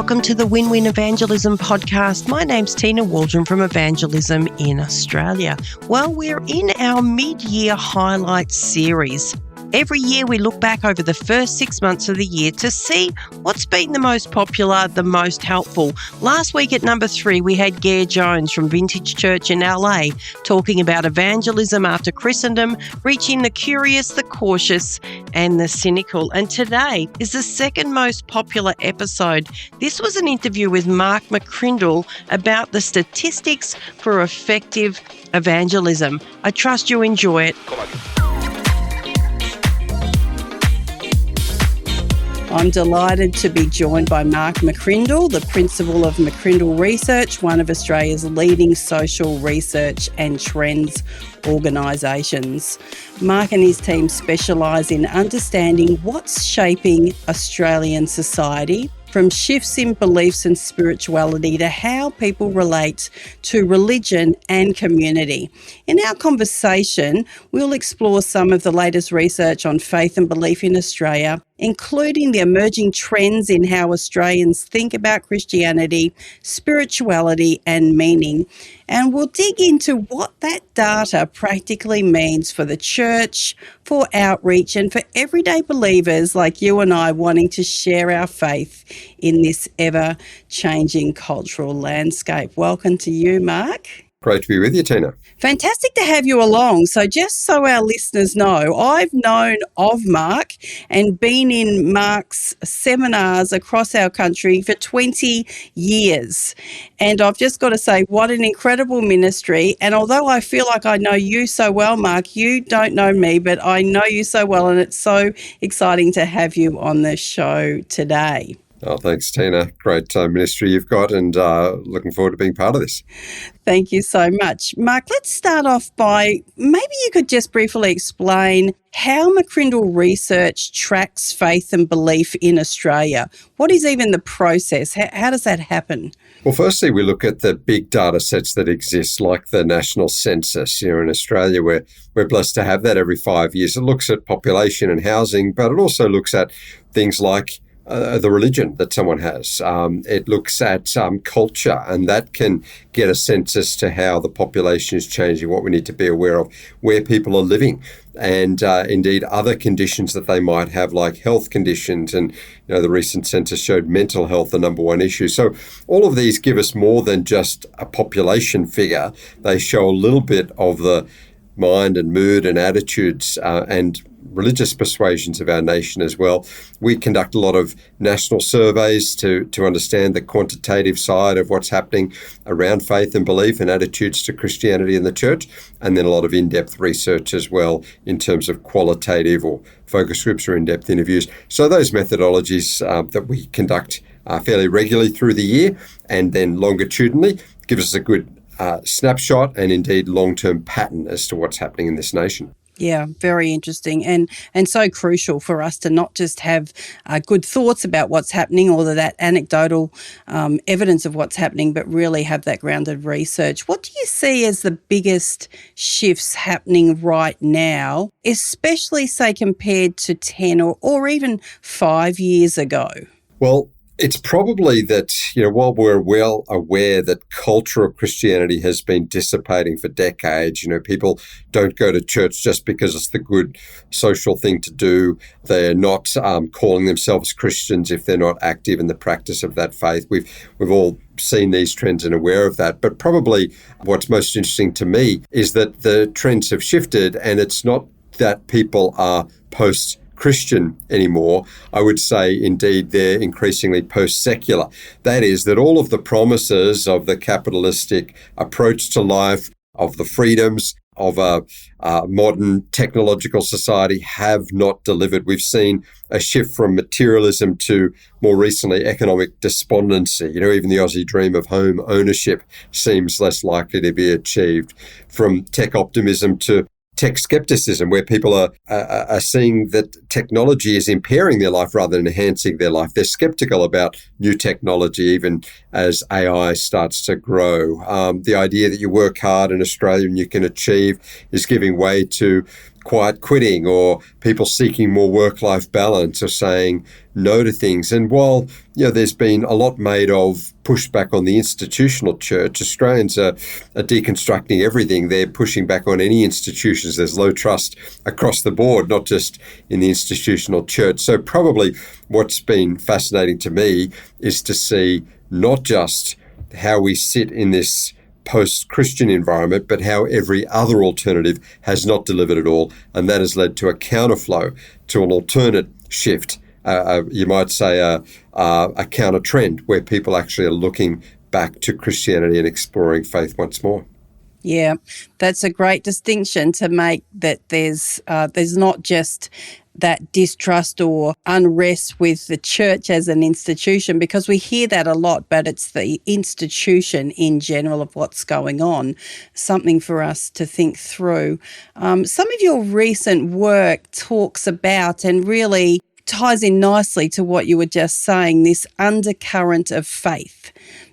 welcome to the Win Win Evangelism Podcast. My name's Tina Waldrom from Evangelism in Australia. Well, we're in our mid-year highlights series. Every year we look back over the first 6 months of the year to see what's been the most popular, the most helpful. Last week at number 3, we had Gare Jones from Vintage Church in LA talking about evangelism after Christendom, reaching the curious, the cautious, and the cynical. And today is the second most popular episode. This was an interview with Mark McCrindle about the statistics for effective evangelism. I trust you enjoy it. I'm delighted to be joined by Mark McCrindle, the principal of McCrindle Research, one of Australia's leading social research and trends organisations. Mark and his team specialise in understanding what's shaping Australian society, from shifts in beliefs and spirituality to how people relate to religion and community. In our conversation, we'll explore some of the latest research on faith and belief in Australia, including the emerging trends in how Australians think about Christianity, spirituality and meaning. And we'll dig into what that data practically means for the church, for outreach and for everyday believers like you and I wanting to share our faith in this ever-changing cultural landscape. Welcome to you, Mark. Great to be with you, Tina. Fantastic to have you along. So just so our listeners know, I've known of Mark and been in Mark's seminars across our country for 20 years. And I've just got to say, what an incredible ministry. And although I feel like I know you so well, Mark, you don't know me, but I know you so well. And it's so exciting to have you on the show today. Oh, thanks, Tina. Great ministry you've got and looking forward to being part of this. Thank you so much. Mark, let's start off by maybe you could just briefly explain how McCrindle Research tracks faith and belief in Australia. What is even the process? How does that happen? Well, firstly, we look at the big data sets that exist, like the national census. Here in Australia, we're blessed to have that every 5 years. It looks at population and housing, but it also looks at things like the religion that someone has. It looks at culture, and that can get a sense as to how the population is changing, what we need to be aware of, where people are living, and indeed other conditions that they might have, like health conditions. And the recent census showed mental health the number one issue. So all of these give us more than just a population figure. They show a little bit of the mind and mood and attitudes and religious persuasions of our nation as well. We conduct a lot of national surveys to understand the quantitative side of what's happening around faith and belief and attitudes to Christianity in the church, and then a lot of in-depth research as well in terms of qualitative or focus groups or in-depth interviews. So those methodologies that we conduct fairly regularly through the year and then longitudinally give us a good snapshot and indeed long-term pattern as to what's happening in this nation. Yeah, very interesting and so crucial for us to not just have good thoughts about what's happening or that anecdotal evidence of what's happening, but really have that grounded research. What do you see as the biggest shifts happening right now, especially, say, compared to 10 or even 5 years ago? Well, it's probably that, while we're well aware that cultural Christianity has been dissipating for decades, people don't go to church just because it's the good social thing to do. They're not calling themselves Christians if they're not active in the practice of that faith. We've all seen these trends and aware of that. But probably what's most interesting to me is that the trends have shifted, and it's not that people are post-Christian anymore. I would say, indeed, they're increasingly post-secular. That is, that all of the promises of the capitalistic approach to life, of the freedoms of a modern technological society have not delivered. We've seen a shift from materialism to, more recently, economic despondency. Even the Aussie dream of home ownership seems less likely to be achieved. From tech optimism to tech skepticism, where people are seeing that technology is impairing their life rather than enhancing their life. They're skeptical about new technology, even as AI starts to grow. The idea that you work hard in Australia and you can achieve is giving way to quiet quitting, or people seeking more work-life balance, or saying no to things. And while there's been a lot made of pushback on the institutional church, Australians are deconstructing everything. They're pushing back on any institutions. There's low trust across the board, not just in the institutional church. So probably what's been fascinating to me is to see not just how we sit in this post-Christian environment, but how every other alternative has not delivered at all. And that has led to a counterflow, to an alternate shift. You might say a counter trend where people actually are looking back to Christianity and exploring faith once more. Yeah, that's a great distinction to make, that there's not just that distrust or unrest with the church as an institution, because we hear that a lot, but it's the institution in general of what's going on, something for us to think through. Some of your recent work talks about, and really ties in nicely to what you were just saying, this undercurrent of faith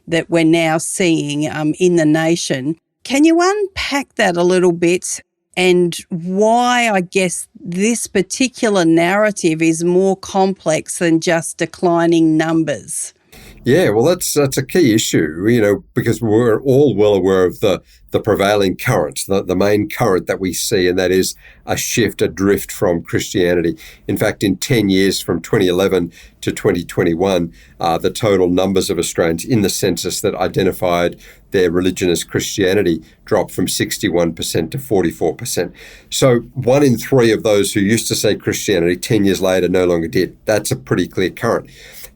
that we're now seeing in the nation. Can you unpack that a little bit, and why, I guess, this particular narrative is more complex than just declining numbers? Yeah, well, that's a key issue, because we're all well aware of the prevailing current, the main current that we see, and that is a shift, a drift from Christianity. In fact, in 10 years from 2011 to 2021, the total numbers of Australians in the census that identified their religion as Christianity dropped from 61% to 44%. So 1 in 3 of those who used to say Christianity 10 years later no longer did. That's a pretty clear current.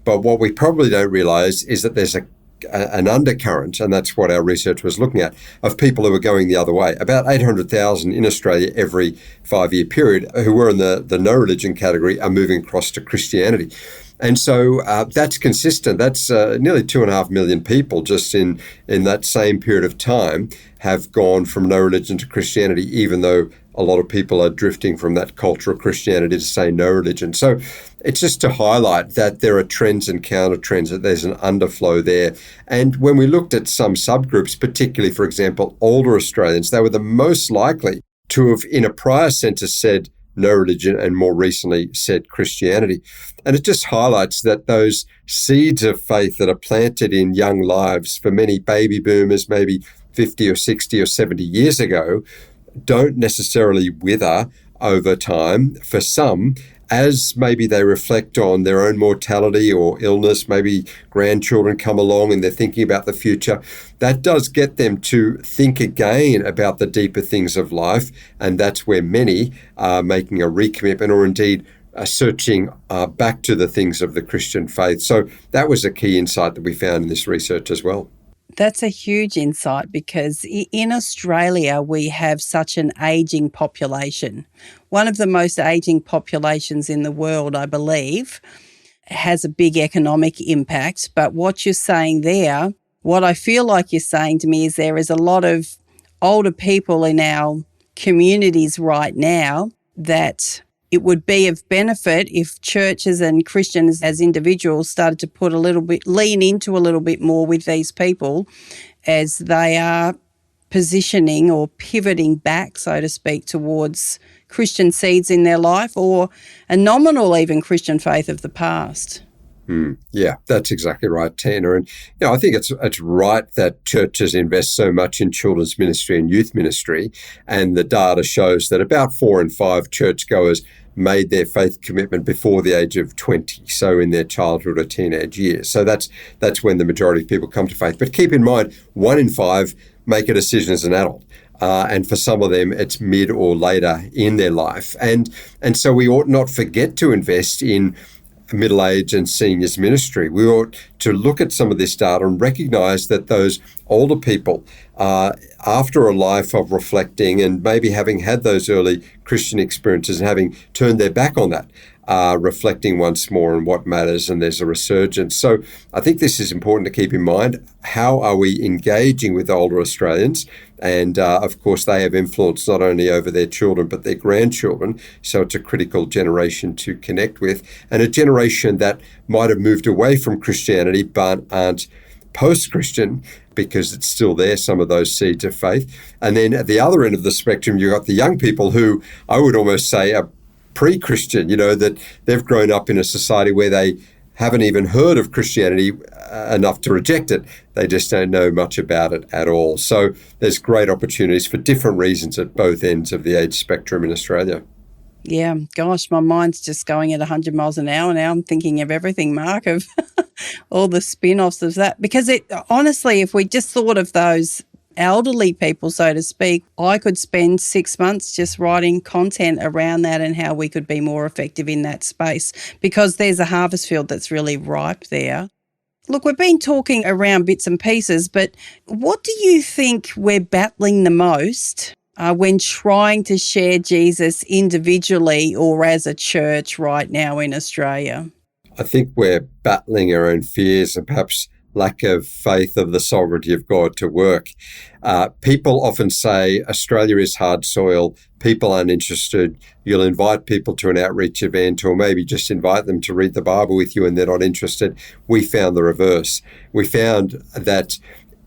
But what we probably don't realize is that there's an undercurrent, and that's what our research was looking at, of people who are going the other way. About 800,000 in Australia every 5-year period who were in the no religion category are moving across to Christianity. And so that's consistent. That's nearly 2.5 million people just in that same period of time have gone from no religion to Christianity, even though a lot of people are drifting from that culture of Christianity to say no religion. So it's just to highlight that there are trends and counter trends, that there's an underflow there. And when we looked at some subgroups, particularly, for example, older Australians, they were the most likely to have in a prior census said no religion and more recently said Christianity. And it just highlights that those seeds of faith that are planted in young lives for many baby boomers, maybe 50 or 60 or 70 years ago, don't necessarily wither over time. For some, as maybe they reflect on their own mortality or illness, maybe grandchildren come along and they're thinking about the future, that does get them to think again about the deeper things of life. And that's where many are making a recommitment, or indeed searching back to the things of the Christian faith. So that was a key insight that we found in this research as well. That's a huge insight, because in Australia we have such an ageing population. One of the most ageing populations in the world, I believe, has a big economic impact. But what you're saying there, what I feel like you're saying to me, is there is a lot of older people in our communities right now that it would be of benefit if churches and Christians as individuals started to lean into a little bit more with these people as they are positioning or pivoting back, so to speak, towards Christian seeds in their life, or a nominal even Christian faith of the past. Yeah, that's exactly right, Tina. And I think it's right that churches invest so much in children's ministry and youth ministry. And the data shows that about 4 in 5 churchgoers made their faith commitment before the age of 20, so in their childhood or teenage years. So that's when the majority of people come to faith. But keep in mind, 1 in 5 make a decision as an adult. And for some of them, it's mid or later in their life. And so we ought not forget to invest in middle-age and seniors ministry. We ought to look at some of this data and recognize that those older people, after a life of reflecting and maybe having had those early Christian experiences and having turned their back on that, reflecting once more on what matters, and there's a resurgence. So I think this is important to keep in mind. How are we engaging with older Australians? And of course, they have influence not only over their children, but their grandchildren. So it's a critical generation to connect with, and a generation that might have moved away from Christianity, but aren't post-Christian. because it's still there, some of those seeds of faith. And then at the other end of the spectrum, you've got the young people who I would almost say are pre-Christian, that they've grown up in a society where they haven't even heard of Christianity enough to reject it. They just don't know much about it at all. So there's great opportunities for different reasons at both ends of the age spectrum in Australia. Yeah, gosh, my mind's just going at 100 miles an hour now. I'm thinking of everything, Mark, of all the spin-offs of that. Because honestly, if we just thought of those elderly people, so to speak, I could spend 6 months just writing content around that and how we could be more effective in that space, because there's a harvest field that's really ripe there. Look, we've been talking around bits and pieces, but what do you think we're battling the most when trying to share Jesus individually or as a church right now in Australia? I think we're battling our own fears and perhaps lack of faith of the sovereignty of God to work. People often say Australia is hard soil, people aren't interested. You'll invite people to an outreach event or maybe just invite them to read the Bible with you and they're not interested. We found the reverse. We found that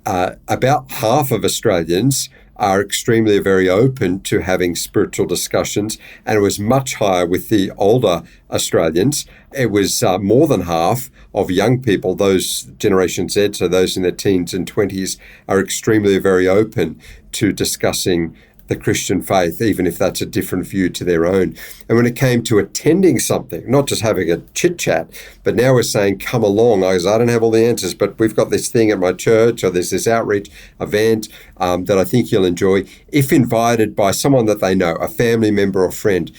about half of Australians are extremely very open to having spiritual discussions, and it was much higher with the older Australians. It was more than half of young people, those Generation Z, so those in their teens and 20s, are extremely very open to discussing the Christian faith, even if that's a different view to their own. And when it came to attending something, not just having a chit chat, but now we're saying, come along. I don't have all the answers, but we've got this thing at my church, or there's this outreach event that I think you'll enjoy. If invited by someone that they know, a family member or friend,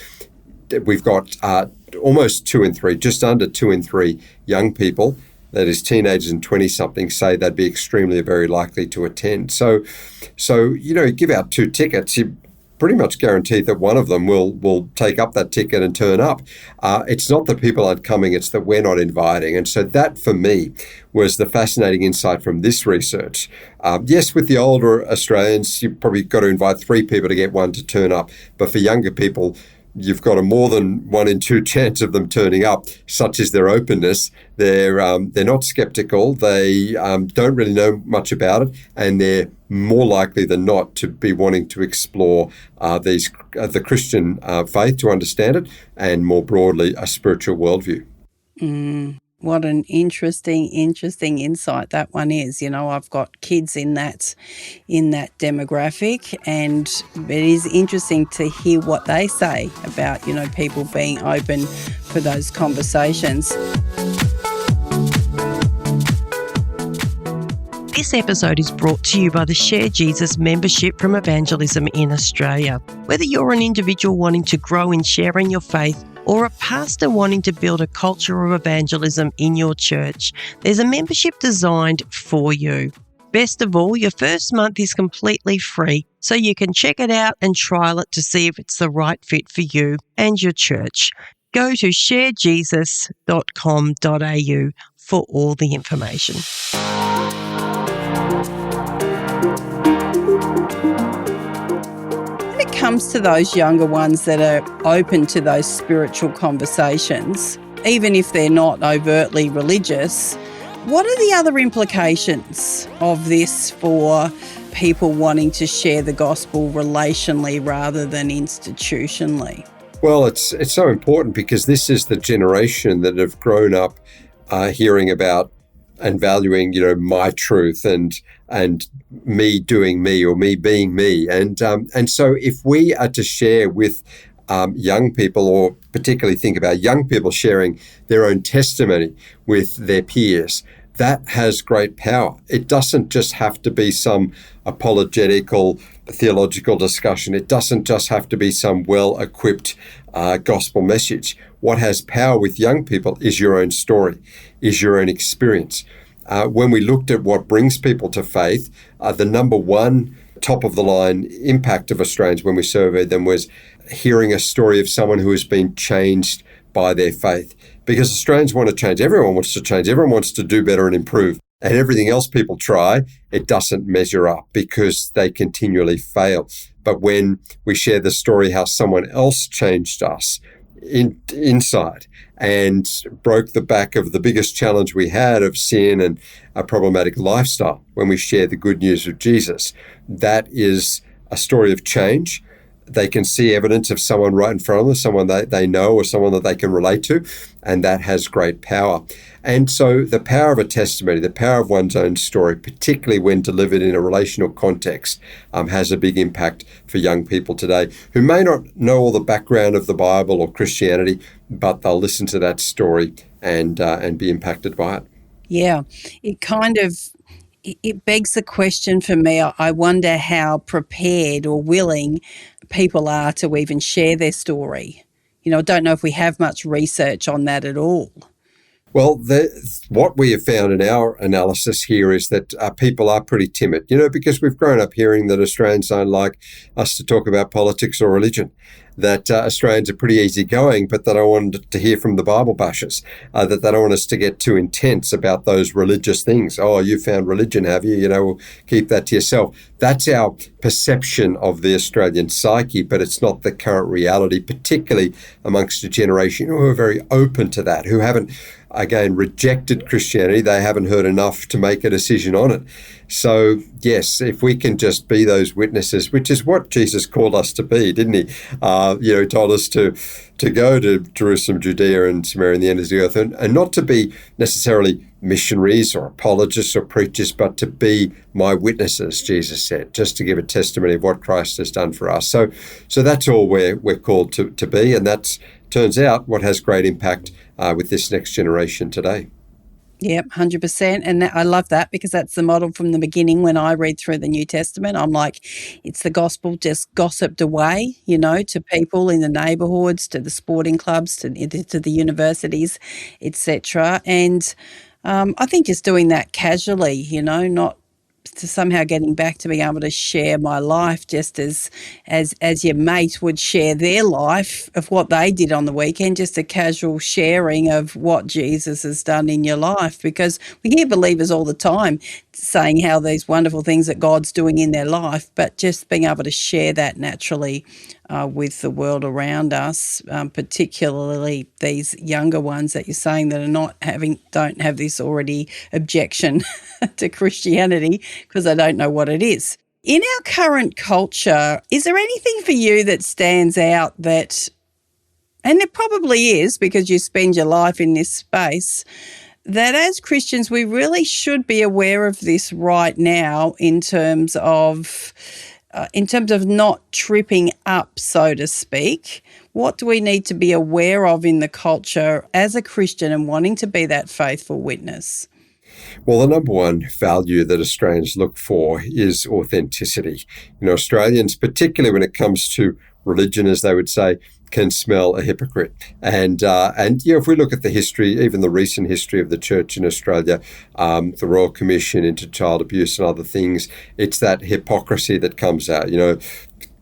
we've got almost 2 in 3, just under 2 in 3 young people, that is teenagers and 20-somethings, say they'd be extremely very likely to attend. So give out 2 tickets, you pretty much guaranteed that one of them will take up that ticket and turn up. It's not that people aren't coming, it's that we're not inviting. And so that, for me, was the fascinating insight from this research. Yes, with the older Australians, you've probably got to invite 3 people to get one to turn up. But for younger people, you've got a more than 1 in 2 chance of them turning up. Such is their openness. They're not skeptical. They don't really know much about it, and they're more likely than not to be wanting to explore the Christian faith, to understand it, and more broadly a spiritual worldview. What an interesting insight that one is. I've got kids in that demographic, and it is interesting to hear what they say about, people being open for those conversations. This episode is brought to you by the Share Jesus membership from Evangelism in Australia. Whether you're an individual wanting to grow in sharing your faith, or a pastor wanting to build a culture of evangelism in your church, there's a membership designed for you. Best of all, your first month is completely free, so you can check it out and trial it to see if it's the right fit for you and your church. Go to sharejesus.com.au for all the information. Comes to those younger ones that are open to those spiritual conversations, even if they're not overtly religious, what are the other implications of this for people wanting to share the gospel relationally rather than institutionally? Well, it's so important because this is the generation that have grown up hearing about and valuing, my truth and me doing me, or me being me. And so if we are to share with young people, or particularly think about young people sharing their own testimony with their peers, that has great power. It doesn't just have to be some apologetical theological discussion. It doesn't just have to be some well-equipped gospel message. What has power with young people is your own story, is your own experience. When we looked at what brings people to faith, the number one top-of-the-line impact of Australians when we surveyed them was hearing a story of someone who has been changed by their faith. Because Australians want to change. Everyone wants to change. Everyone wants to do better and improve. And everything else people try, it doesn't measure up because they continually fail. But when we share the story how someone else changed us, inside and broke the back of the biggest challenge we had of sin and a problematic lifestyle when we share the good news of Jesus. That is a story of change. They can see evidence of someone right in front of them, someone they know or someone that they can relate to, and that has great power. And so the power of a testimony, the power of one's own story, particularly when delivered in a relational context, has a big impact for young people today who may not know all the background of the Bible or Christianity, but they'll listen to that story and be impacted by it. Yeah, it begs the question for me. I wonder how prepared or willing people are to even share their story. I don't know if we have much research on that at all. Well, what we have found in our analysis here is that people are pretty timid, because we've grown up hearing that Australians don't like us to talk about politics or religion, that Australians are pretty easygoing, but that I want to hear from the Bible bashers, that they don't want us to get too intense about those religious things. Oh, you found religion, have you? Well, keep that to yourself. That's our perception of the Australian psyche, but it's not the current reality, particularly amongst a generation who are very open to that, who haven't, again, rejected Christianity. They haven't heard enough to make a decision on it. So, yes, if we can just be those witnesses, which is what Jesus called us to be, didn't he? He told us to go to Jerusalem, Judea, and Samaria, and the end of the earth, and not to be necessarily missionaries or apologists or preachers, but to be my witnesses, Jesus said, just to give a testimony of what Christ has done for us. So that's all we're called to be, and that's, turns out, what has great impact with this next generation today. Yep, 100%. And I love that because that's the model from the beginning. When I read through the New Testament, I'm like, it's the gospel just gossiped away, to people in the neighbourhoods, to the sporting clubs, to the universities, etc. And I think just doing that casually, not to somehow getting back to being able to share my life just as your mate would share their life of what they did on the weekend, just a casual sharing of what Jesus has done in your life, because we hear believers all the time saying how these wonderful things that God's doing in their life, but just being able to share that naturally with the world around us, particularly these younger ones that you're saying that don't have this already objection to Christianity because they don't know what it is. In our current culture, is there anything for you that stands out that, and there probably is because you spend your life in this space, that as Christians we really should be aware of this right now in terms of not tripping up, so to speak? What do we need to be aware of in the culture as a Christian and wanting to be that faithful witness? Well, the number one value that Australians look for is authenticity. Australians, particularly when it comes to religion, as they would say, can smell a hypocrite. And if we look at the history, even the recent history of the church in Australia, the Royal Commission into child abuse and other things, it's that hypocrisy that comes out.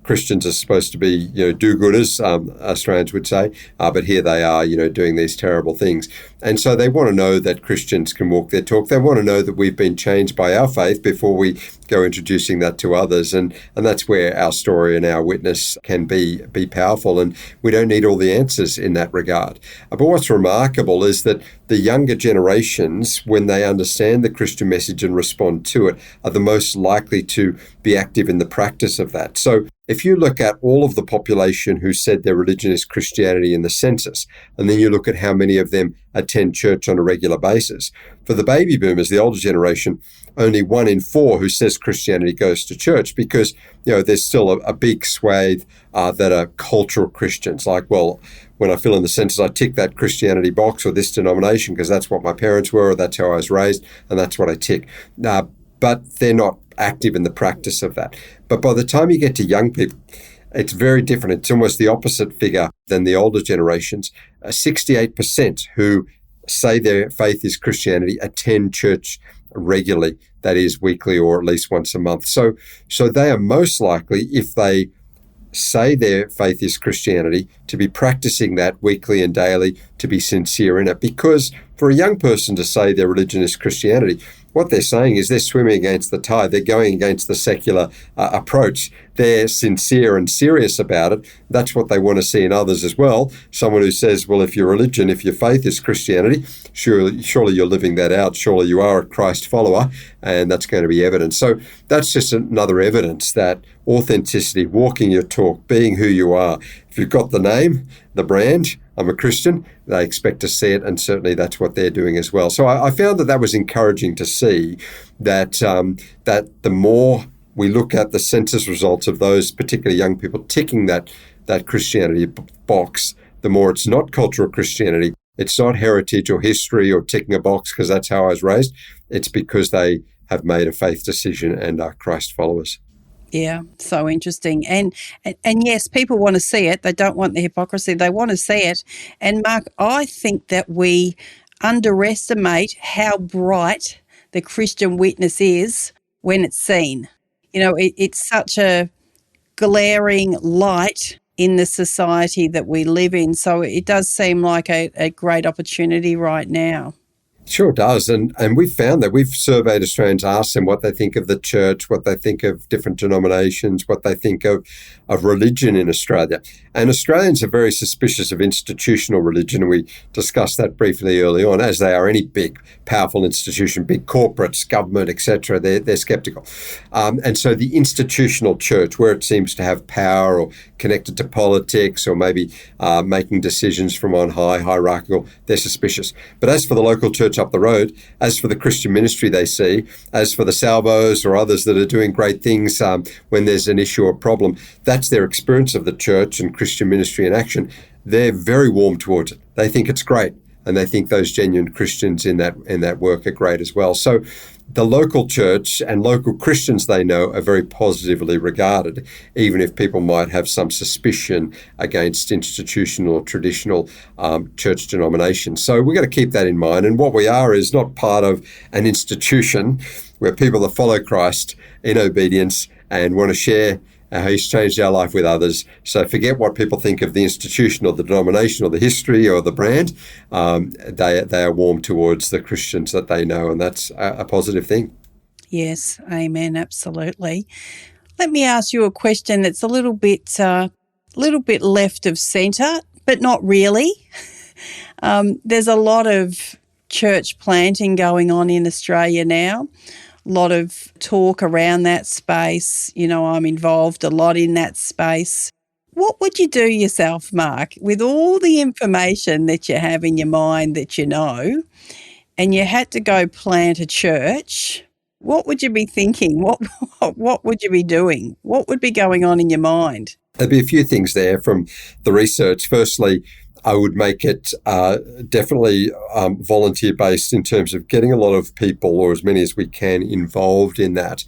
Christians are supposed to be, do-gooders, Australians would say, but here they are, doing these terrible things. And so they want to know that Christians can walk their talk. They want to know that we've been changed by our faith before we go introducing that to others. And that's where our story and our witness can be powerful. And we don't need all the answers in that regard. But what's remarkable is that the younger generations, when they understand the Christian message and respond to it, are the most likely to be active in the practice of that. So if you look at all of the population who said their religion is Christianity in the census, and then you look at how many of them attend church on a regular basis, for the baby boomers, the older generation, only 1 in 4 who says Christianity goes to church, because there's still a big swathe that are cultural Christians. Like, well, when I fill in the census, I tick that Christianity box or this denomination because that's what my parents were, or that's how I was raised, and that's what I tick. But they're not active in the practice of that. But by the time you get to young people, it's very different. It's almost the opposite figure than the older generations. 68% who say their faith is Christianity attend church regularly, that is weekly or at least once a month. So they are most likely, if they say their faith is Christianity, to be practicing that weekly and daily to be sincere in it. Because for a young person to say their religion is Christianity, what they're saying is they're swimming against the tide. They're going against the secular approach. They're sincere and serious about it. That's what they want to see in others as well. Someone who says, well, if your religion, if your faith is Christianity, surely you're living that out. Surely you are a Christ follower, and that's going to be evidence. So that's just another evidence that authenticity, walking your talk, being who you are. If you've got the name, the brand, I'm a Christian, they expect to see it, and certainly that's what they're doing as well. So I found that was encouraging to see that that the more we look at the census results of those particular young people ticking that Christianity box, the more it's not cultural Christianity, it's not heritage or history or ticking a box because that's how I was raised. It's because they have made a faith decision and are Christ followers. Yeah, so interesting. And yes, people want to see it. They don't want the hypocrisy. They want to see it. And Mark, I think that we underestimate how bright the Christian witness is when it's seen. You know, it's such a glaring light in the society that we live in. So it does seem like a great opportunity right now. Sure does. And we've found that we've surveyed Australians, asked them what they think of the church, what they think of different denominations, what they think of religion in Australia. And Australians are very suspicious of institutional religion. And we discussed that briefly early on, as they are any big, powerful institution, big corporates, government, etc. They're skeptical. And so the institutional church, where it seems to have power or connected to politics or maybe making decisions from on high, hierarchical, they're suspicious. But as for the local church up the road, as for the Christian ministry they see, as for the salvos or others that are doing great things when there's an issue or problem, that's their experience of the church and Christian ministry in action. They're very warm towards it. They think it's great, and they think those genuine Christians in that work are great as well. So the local church and local Christians they know are very positively regarded, even if people might have some suspicion against institutional or traditional church denominations. So we've got to keep that in mind. And what we are is not part of an institution where people that follow Christ in obedience and want to share how he's changed our life with others. So forget what people think of the institution or the denomination or the history or the brand. They are warm towards the Christians that they know, and that's a positive thing. Yes, amen, absolutely. Let me ask you a question that's a little bit left of centre, but not really. There's a lot of church planting going on in Australia now. A lot of talk around that space. You know, I'm involved a lot in that space. What would you do yourself, Mark, with all the information that you have in your mind that you know, and you had to go plant a church? What would you be thinking? What would you be doing? What would be going on in your mind? There'd be a few things there from the research. Firstly, I would make it definitely volunteer-based in terms of getting a lot of people, or as many as we can, involved in that,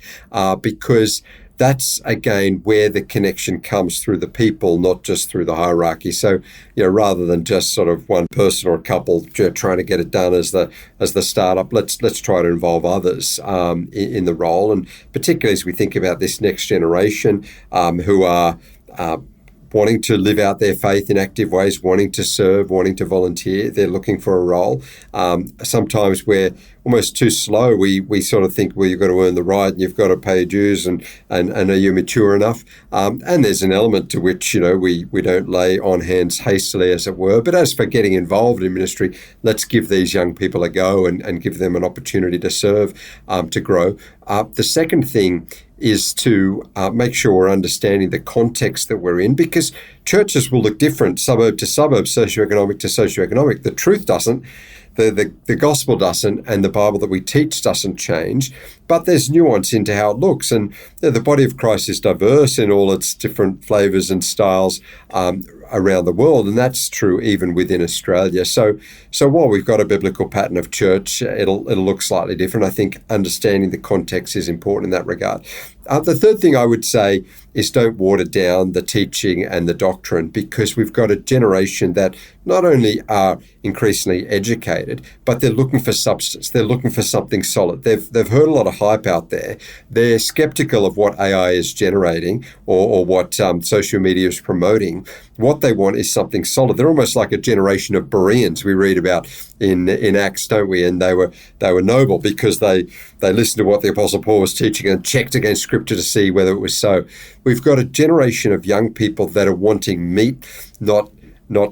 because that's, again, where the connection comes through the people, not just through the hierarchy. So, you know, rather than just sort of one person or a couple trying to get it done as the startup, let's try to involve others in the role, and particularly as we think about this next generation who are wanting to live out their faith in active ways, wanting to serve, wanting to volunteer. They're looking for a role. Sometimes we're almost too slow. We sort of think, well, you've got to earn the right and you've got to pay dues and are you mature enough? And there's an element to which, you know, we don't lay on hands hastily, as it were. But as for getting involved in ministry, let's give these young people a go and give them an opportunity to serve, to grow. The second thing is to make sure we're understanding the context that we're in, because churches will look different, suburb to suburb, socioeconomic to socioeconomic. The truth doesn't, the gospel doesn't, and the Bible that we teach doesn't change, but there's nuance into how it looks. And the body of Christ is diverse in all its different flavors and styles around the world, and that's true even within Australia. So while we've got a biblical pattern of church, it'll look slightly different. I think understanding the context is important in that regard. The third thing I would say is don't water down the teaching and the doctrine, because we've got a generation that not only are increasingly educated, but they're looking for substance. They're looking for something solid. They've heard a lot of hype out there. They're skeptical of what AI is generating or what social media is promoting. What they want is something solid. They're almost like a generation of Bereans we read about in Acts, don't we? And they were noble because they listened to what the Apostle Paul was teaching and checked against Scripture to see whether it was so. We've got a generation of young people that are wanting meat, not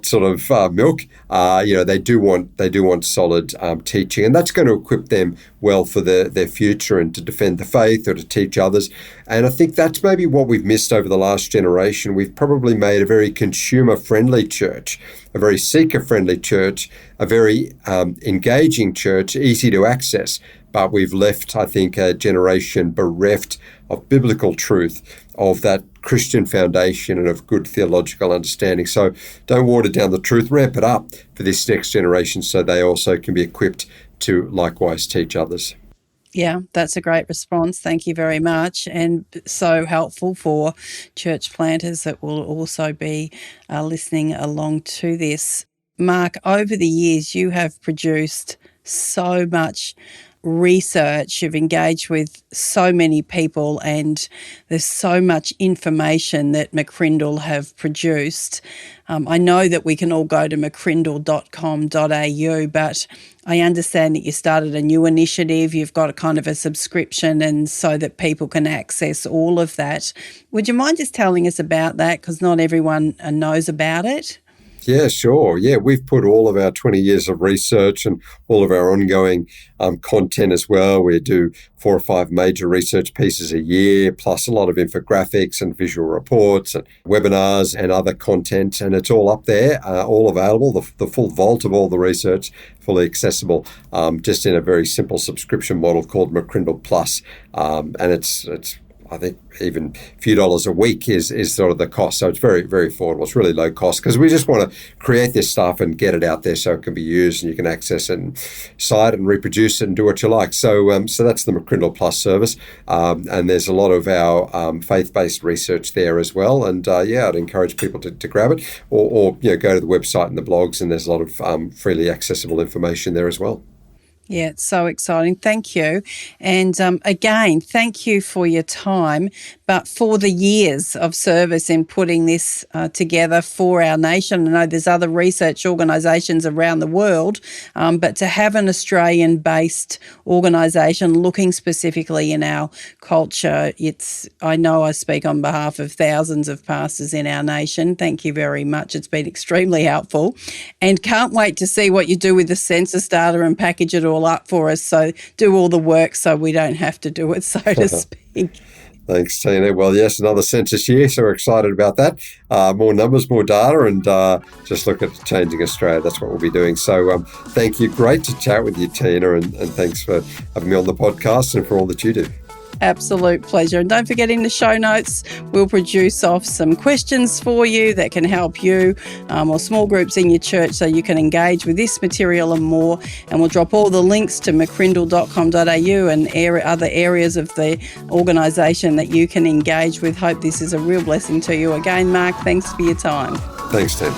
sort of milk. They do want solid teaching, and that's going to equip them well for their future and to defend the faith or to teach others. And I think that's maybe what we've missed over the last generation. We've probably made a very consumer-friendly church, a very seeker-friendly church, a very engaging church, easy to access. But we've left, I think, a generation bereft of biblical truth, of that Christian foundation and of good theological understanding. So don't water down the truth, ramp it up for this next generation so they also can be equipped to likewise teach others. Yeah, that's a great response. Thank you very much. And so helpful for church planters that will also be listening along to this. Mark, over the years, you have produced so much research, you've engaged with so many people, and there's so much information that McCrindle have produced. I know that we can all go to mccrindle.com.au, but I understand that you started a new initiative. You've got a kind of a subscription, and so that people can access all of that. Would you mind just telling us about that? Because not everyone knows about it. Yeah, sure. Yeah, we've put all of our 20 years of research and all of our ongoing content as well. We do 4 or 5 major research pieces a year, plus a lot of infographics and visual reports and webinars and other content. And it's all up there, all available, the full vault of all the research, fully accessible, just in a very simple subscription model called McCrindle Plus. And it's I think even a few dollars a week is sort of the cost. So it's very, very affordable. It's really low cost because we just want to create this stuff and get it out there so it can be used and you can access it and cite it and reproduce it and do what you like. So that's the McCrindle Plus service. And there's a lot of our faith-based research there as well. And I'd encourage people to grab it or go to the website and the blogs, and there's a lot of freely accessible information there as well. Yeah, it's so exciting. Thank you. And again, thank you for your time, but for the years of service in putting this together for our nation. I know there's other research organisations around the world, but to have an Australian-based organisation looking specifically in our culture, I know I speak on behalf of thousands of pastors in our nation. Thank you very much. It's been extremely helpful, and can't wait to see what you do with the census data and package it all up for us. So do all the work so we don't have to do it, so to speak. Thanks, Tina. Well, yes, another census year, so we're excited about that. More numbers, more data, and just look at changing Australia. That's what we'll be doing. So thank you. Great to chat with you, Tina, and thanks for having me on the podcast and for all that you do. Absolute pleasure. And don't forget, in the show notes, we'll produce off some questions for you that can help you or small groups in your church so you can engage with this material and more. And we'll drop all the links to mccrindle.com.au and other areas of the organisation that you can engage with. Hope this is a real blessing to you. Again, Mark, thanks for your time. Thanks, Tim.